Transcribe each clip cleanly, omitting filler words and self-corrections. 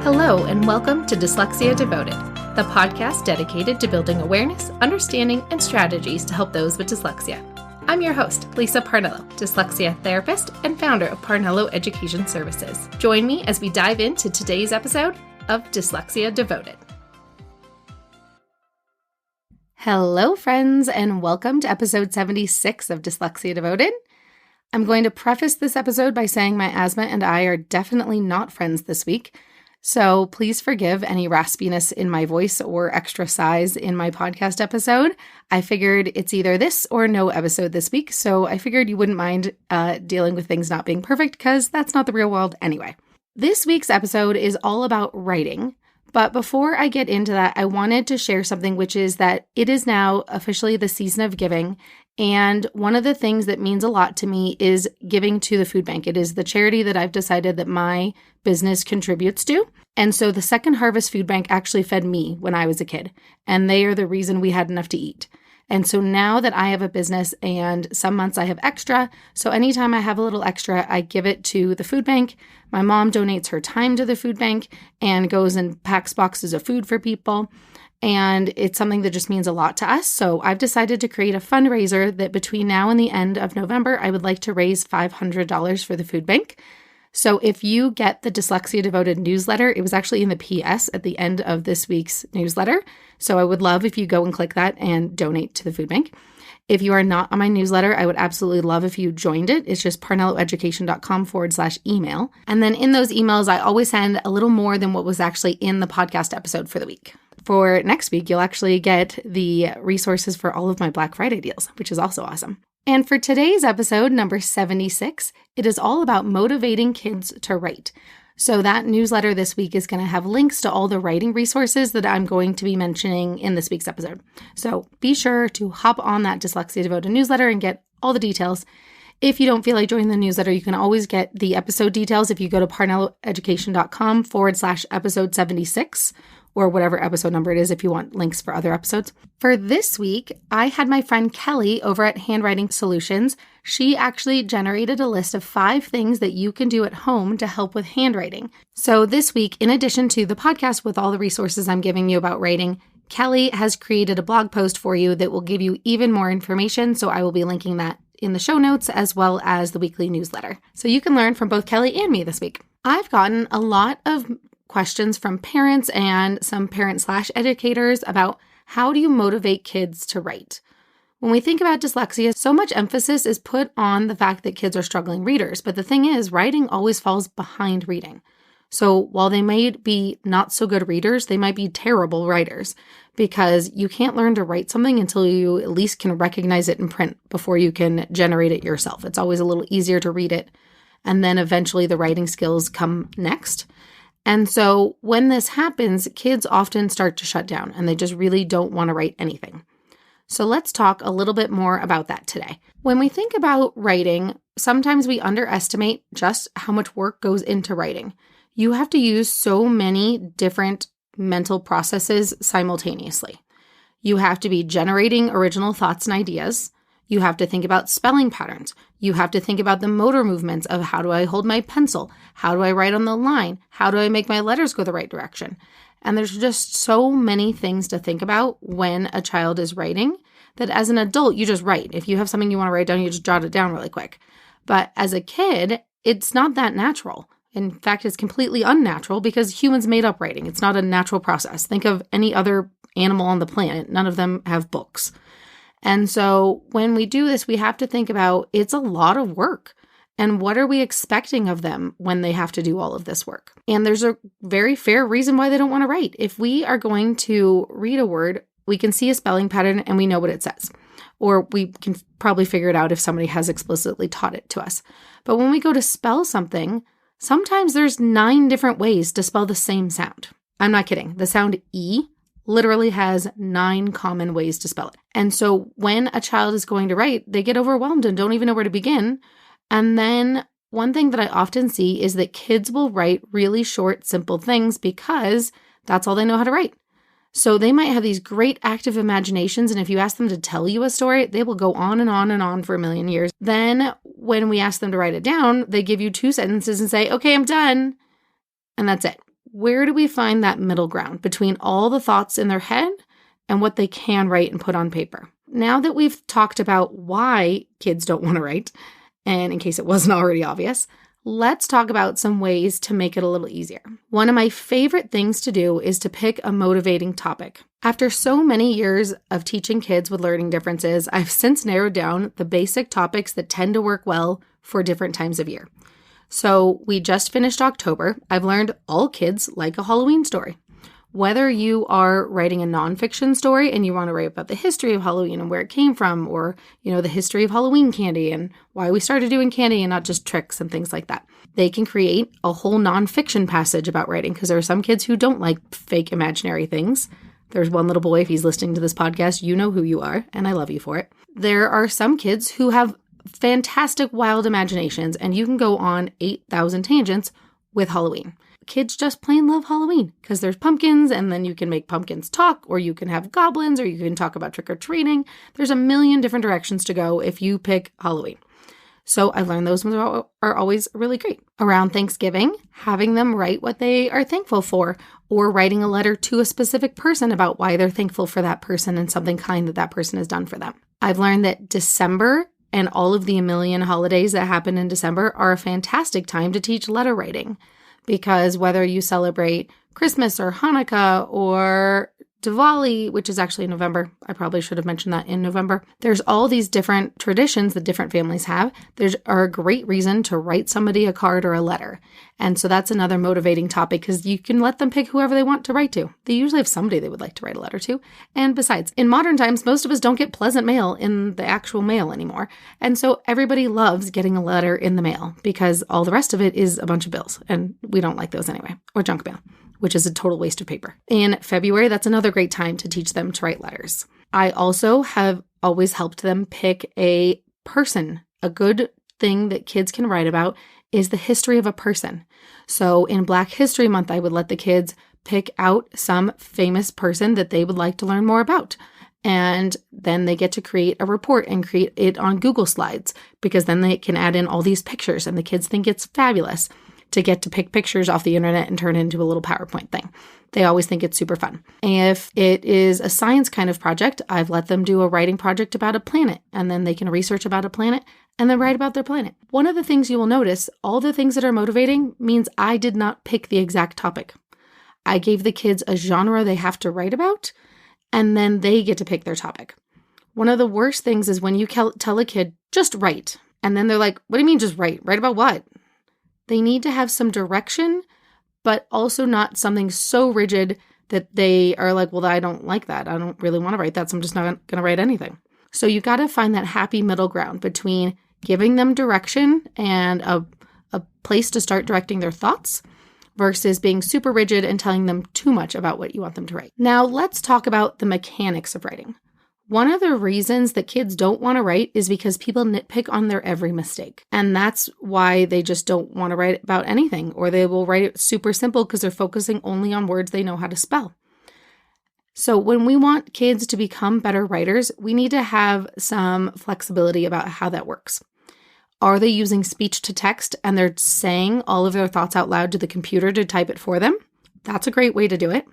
Hello, and welcome to Dyslexia Devoted, the podcast dedicated to building awareness, understanding, and strategies to help those with dyslexia. I'm your host, Lisa Parnello, dyslexia therapist and founder of Parnello Education Services. Join me as we dive into today's episode of Dyslexia Devoted. Hello, friends, and welcome to episode 76 of Dyslexia Devoted. I'm going to preface this episode by saying my asthma and I are definitely not friends this week. So please forgive any raspiness in my voice or extra size in my podcast episode. I figured it's either this or no episode this week, so I figured you wouldn't mind dealing with things not being perfect because that's not the real world anyway. This week's episode is all about writing, but before I get into that, I wanted to share something, which is that it is now officially the season of giving, and one of the things that means a lot to me is giving to the food bank. It is the charity that I've decided that my business contributes to. And so the Second Harvest Food Bank actually fed me when I was a kid, and they are the reason we had enough to eat. And so now that I have a business and some months I have extra, so anytime I have a little extra, I give it to the food bank. My mom donates her time to the food bank and goes and packs boxes of food for people. And it's something that just means a lot to us. So I've decided to create a fundraiser that between now and the end of November, I would like to raise $500 for the food bank. So if you get the Dyslexia Devoted newsletter, it was actually in the PS at the end of this week's newsletter. So I would love if you go and click that and donate to the food bank. If you are not on my newsletter, I would absolutely love if you joined it. It's just parnelloeducation.com/email. And then in those emails, I always send a little more than what was actually in the podcast episode for the week. For next week, you'll actually get the resources for all of my Black Friday deals, which is also awesome. And for today's episode, number 76, it is all about motivating kids to write. So that newsletter this week is going to have links to all the writing resources that I'm going to be mentioning in this week's episode. So be sure to hop on that Dyslexia Devoted newsletter and get all the details. If you don't feel like joining the newsletter, you can always get the episode details if you go to parnelloeducation.com/episode 76 or whatever episode number it is if you want links for other episodes. For this week, I had my friend Kelly over at Handwriting Solutions. She actually generated a list of 5 things that you can do at home to help with handwriting. So this week, in addition to the podcast with all the resources I'm giving you about writing, Kelly has created a blog post for you that will give you even more information. So I will be linking that in the show notes as well as the weekly newsletter. So you can learn from both Kelly and me this week. I've gotten a lot of questions from parents and some parent/educators about how do you motivate kids to write? When we think about dyslexia, so much emphasis is put on the fact that kids are struggling readers. But the thing is, writing always falls behind reading. So while they may be not so good readers, they might be terrible writers because you can't learn to write something until you at least can recognize it in print before you can generate it yourself. It's always a little easier to read it. And then eventually the writing skills come next. And so when this happens, kids often start to shut down and they just really don't want to write anything. So let's talk a little bit more about that today. When we think about writing, sometimes we underestimate just how much work goes into writing. You have to use so many different mental processes simultaneously. You have to be generating original thoughts and ideas. You have to think about spelling patterns. You have to think about the motor movements of how do I hold my pencil? How do I write on the line? How do I make my letters go the right direction? And there's just so many things to think about when a child is writing that as an adult, you just write. If you have something you want to write down, you just jot it down really quick. But as a kid, it's not that natural. In fact, it's completely unnatural because humans made up writing. It's not a natural process. Think of any other animal on the planet. None of them have books. And so when we do this, we have to think about it's a lot of work. And what are we expecting of them when they have to do all of this work? And there's a very fair reason why they don't want to write. If we are going to read a word, we can see a spelling pattern and we know what it says. Or we can probably figure it out if somebody has explicitly taught it to us. But when we go to spell something, sometimes there's 9 different ways to spell the same sound. I'm not kidding. The sound E literally has 9 common ways to spell it. And so when a child is going to write, they get overwhelmed and don't even know where to begin. And then one thing that I often see is that kids will write really short, simple things because that's all they know how to write. So they might have these great active imaginations, and if you ask them to tell you a story, they will go on and on and on for a million years. Then when we ask them to write it down, they give you 2 sentences and say, okay, I'm done. And that's it. where do we find that middle ground between all the thoughts in their head and what they can write and put on paper? Now that we've talked about why kids don't want to write, and in case it wasn't already obvious, let's talk about some ways to make it a little easier. One of my favorite things to do is to pick a motivating topic. After so many years of teaching kids with learning differences, I've since narrowed down the basic topics that tend to work well for different times of year. So we just finished October. I've learned all kids like a Halloween story. Whether you are writing a nonfiction story and you want to write about the history of Halloween and where it came from, or, the history of Halloween candy and why we started doing candy and not just tricks and things like that, they can create a whole nonfiction passage about writing, because there are some kids who don't like fake imaginary things. There's one little boy, if he's listening to this podcast, you know who you are, and I love you for it. There are some kids who have fantastic wild imaginations, and you can go on 8,000 tangents with Halloween. Kids just plain love Halloween because there's pumpkins, and then you can make pumpkins talk, or you can have goblins, or you can talk about trick-or-treating. There's a million different directions to go if you pick Halloween. So I learned those ones are always really great. Around Thanksgiving, having them write what they are thankful for, or writing a letter to a specific person about why they're thankful for that person and something kind that person has done for them. I've learned that December and all of the million holidays that happen in December are a fantastic time to teach letter writing. Because whether you celebrate Christmas or Hanukkah or Diwali, which is actually in November, I probably should have mentioned that in November, there's all these different traditions that different families have. There's a great reason to write somebody a card or a letter. And so that's another motivating topic, because you can let them pick whoever they want to write to. They usually have somebody they would like to write a letter to. And besides, in modern times, most of us don't get pleasant mail in the actual mail anymore. And so everybody loves getting a letter in the mail, because all the rest of it is a bunch of bills. And we don't like those anyway, or junk mail, which is a total waste of paper. In February, that's another great time to teach them to write letters. I also have always helped them pick a person. A good thing that kids can write about is the history of a person. So in Black History Month, I would let the kids pick out some famous person that they would like to learn more about. And then they get to create a report and create it on Google Slides, because then they can add in all these pictures, and the kids think it's fabulous to get to pick pictures off the internet and turn it into a little PowerPoint thing. They always think it's super fun. If it is a science kind of project, I've let them do a writing project about a planet, and then they can research about a planet and then write about their planet. One of the things you will notice, all the things that are motivating means I did not pick the exact topic. I gave the kids a genre they have to write about, and then they get to pick their topic. One of the worst things is when you tell a kid, just write. And then they're like, what do you mean just write? Write about what? They need to have some direction, but also not something so rigid that they are like, well, I don't like that. I don't really want to write that, so I'm just not going to write anything. So you got to find that happy middle ground between giving them direction and a place to start directing their thoughts versus being super rigid and telling them too much about what you want them to write. Now, let's talk about the mechanics of writing. One of the reasons that kids don't want to write is because people nitpick on their every mistake. And that's why they just don't want to write about anything, or they will write it super simple because they're focusing only on words they know how to spell. So when we want kids to become better writers, we need to have some flexibility about how that works. Are they using speech to text and they're saying all of their thoughts out loud to the computer to type it for them? That's a great way to do it.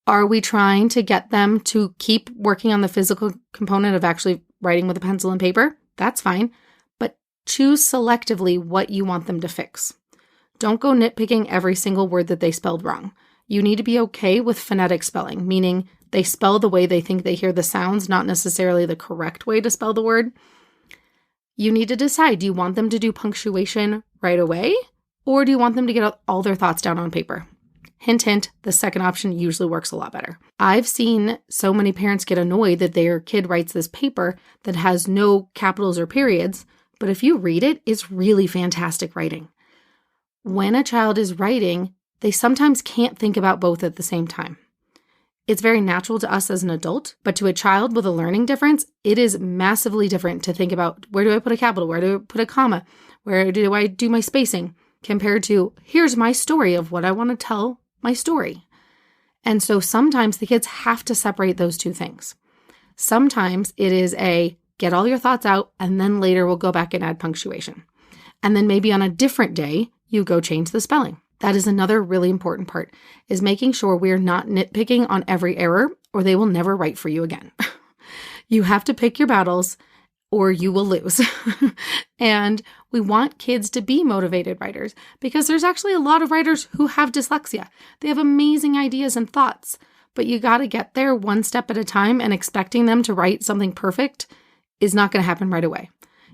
Are we trying to get them to keep working on the physical component of actually writing with a pencil and paper? That's fine, but choose selectively what you want them to fix. Don't go nitpicking every single word that they spelled wrong. You need to be okay with phonetic spelling, meaning they spell the way they think they hear the sounds, not necessarily the correct way to spell the word. You need to decide, do you want them to do punctuation right away, or do you want them to get all their thoughts down on paper? Hint, hint, the second option usually works a lot better. I've seen so many parents get annoyed that their kid writes this paper that has no capitals or periods, but if you read it, it's really fantastic writing. When a child is writing, they sometimes can't think about both at the same time. It's very natural to us as an adult, but to a child with a learning difference, it is massively different to think about, where do I put a capital? Where do I put a comma? Where do I do my spacing? Compared to, here's my story of what I want to tell my story. And so sometimes the kids have to separate those two things. Sometimes it is a get all your thoughts out, and then later we'll go back and add punctuation. And then maybe on a different day, you go change the spelling. That is another really important part, is making sure we're not nitpicking on every error or they will never write for you again. You have to pick your battles or you will lose. And we want kids to be motivated writers because there's actually a lot of writers who have dyslexia. They have amazing ideas and thoughts, but you got to get there one step at a time, and expecting them to write something perfect is not going to happen right away.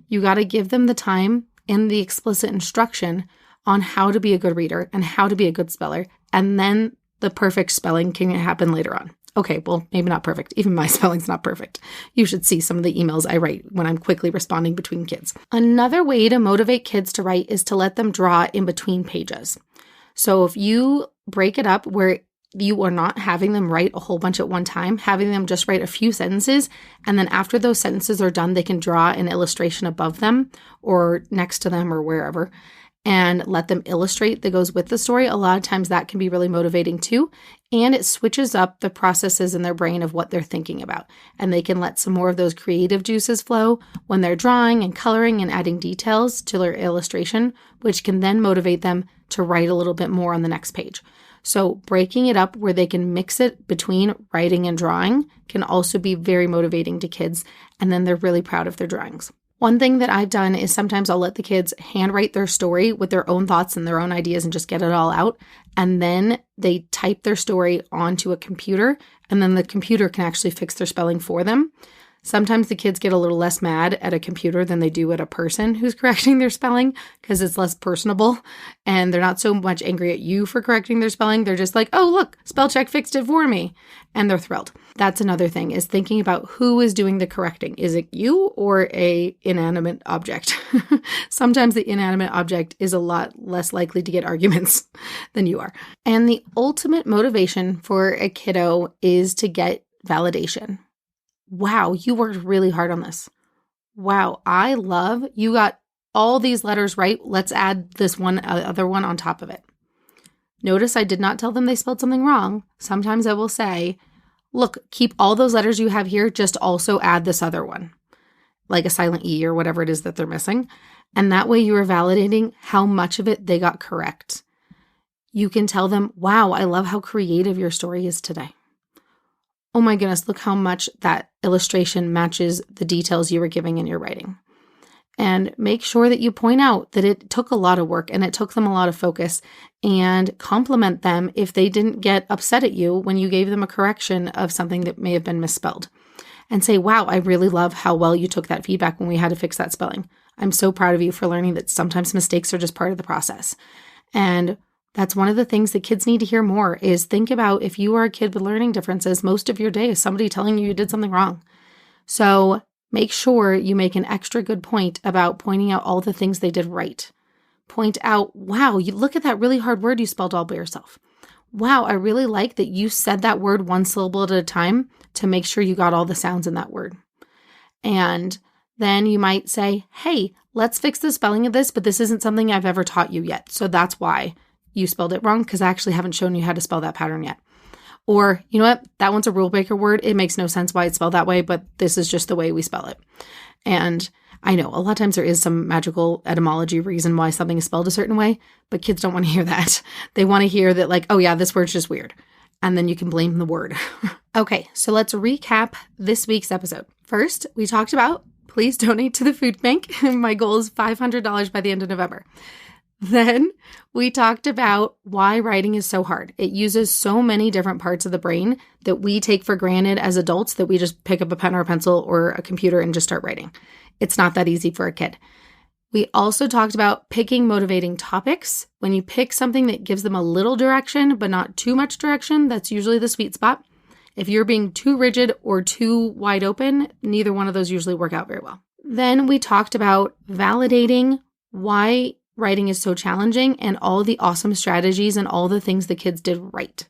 You got to give them the time and the explicit instruction on how to be a good reader and how to be a good speller, and then the perfect spelling can happen later on. Okay, well, maybe not perfect. Even my spelling's not perfect. You should see some of the emails I write when I'm quickly responding between kids. Another way to motivate kids to write is to let them draw in between pages. So if you break it up where you are not having them write a whole bunch at one time, having them just write a few sentences, and then after those sentences are done, they can draw an illustration above them or next to them or wherever, and let them illustrate that goes with the story. A lot of times that can be really motivating too. And it switches up the processes in their brain of what they're thinking about. And they can let some more of those creative juices flow when they're drawing and coloring and adding details to their illustration, which can then motivate them to write a little bit more on the next page. So breaking it up where they can mix it between writing and drawing can also be very motivating to kids. And then they're really proud of their drawings. One thing that I've done is sometimes I'll let the kids handwrite their story with their own thoughts and their own ideas and just get it all out. And then they type their story onto a computer, and then the computer can actually fix their spelling for them. Sometimes the kids get a little less mad at a computer than they do at a person who's correcting their spelling because it's less personable, and they're not so much angry at you for correcting their spelling. They're just like, oh, look, spell check fixed it for me. And they're thrilled. That's another thing, is thinking about who is doing the correcting. Is it you or a inanimate object? Sometimes the inanimate object is a lot less likely to get arguments than you are. And the ultimate motivation for a kiddo is to get validation. Wow, you worked really hard on this. Wow, I love you got all these letters right. Let's add this one other one on top of it. Notice I did not tell them they spelled something wrong. Sometimes I will say, look, keep all those letters you have here, just also add this other one, like a silent E or whatever it is that they're missing. And that way you are validating how much of it they got correct. You can tell them, wow, I love how creative your story is today. Oh my goodness, look how much that illustration matches the details you were giving in your writing. And make sure that you point out that it took a lot of work and it took them a lot of focus, and compliment them if they didn't get upset at you when you gave them a correction of something that may have been misspelled. And say, wow, I really love how well you took that feedback when we had to fix that spelling. I'm so proud of you for learning that sometimes mistakes are just part of the process. And that's one of the things that kids need to hear more, is think about if you are a kid with learning differences, most of your day is somebody telling you did something wrong. So make sure you make an extra good point about pointing out all the things they did right. Point out, wow, you look at that really hard word you spelled all by yourself. Wow, I really like that you said that word one syllable at a time to make sure you got all the sounds in that word. And then you might say, hey, let's fix the spelling of this, but this isn't something I've ever taught you yet. So that's why you spelled it wrong, because I actually haven't shown you how to spell that pattern yet. Or, you know what, that one's a rule breaker word. It makes no sense why it's spelled that way, but this is just the way we spell it. And I know a lot of times there is some magical etymology reason why something is spelled a certain way, but kids don't want to hear that. They want to hear that, like, oh yeah, this word's just weird. And then you can blame the word. Okay, so let's recap this week's episode. First, we talked about please donate to the food bank. My goal is $500 by the end of November. Then we talked about why writing is so hard. It uses so many different parts of the brain that we take for granted as adults that we just pick up a pen or a pencil or a computer and just start writing. It's not that easy for a kid. We also talked about picking motivating topics. When you pick something that gives them a little direction, but not too much direction, that's usually the sweet spot. If you're being too rigid or too wide open, neither one of those usually work out very well. Then we talked about validating why writing is so challenging and all the awesome strategies and all the things the kids did right.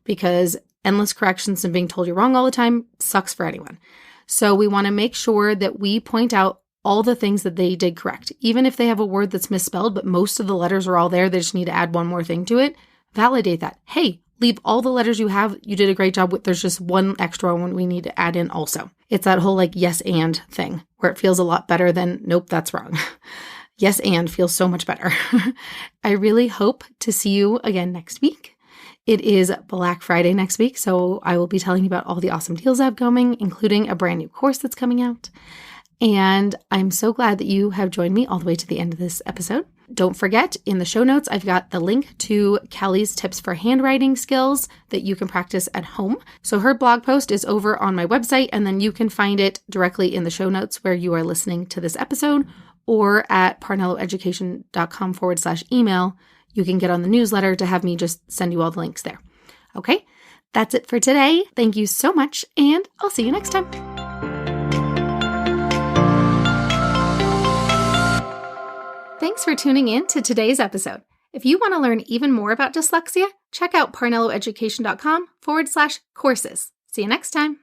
Because endless corrections and being told you're wrong all the time sucks for anyone. So we want to make sure that we point out all the things that they did correct. Even if they have a word that's misspelled, but most of the letters are all there, they just need to add one more thing to it. Validate that. Hey, leave all the letters you have. You did a great job. There's just one extra one we need to add in also. It's that whole like yes and thing where it feels a lot better than nope, that's wrong. Yes, and feels so much better. I really hope to see you again next week. It is Black Friday next week, so I will be telling you about all the awesome deals I have going, including a brand new course that's coming out. And I'm so glad that you have joined me all the way to the end of this episode. Don't forget, in the show notes, I've got the link to Kelly's tips for handwriting skills that you can practice at home. So her blog post is over on my website, and then you can find it directly in the show notes where you are listening to this episode, or at parnelloeducation.com/email. You can get on the newsletter to have me just send you all the links there. Okay, that's it for today. Thank you so much, and I'll see you next time. Thanks for tuning in to today's episode. If you want to learn even more about dyslexia, check out parnelloeducation.com/courses. See you next time.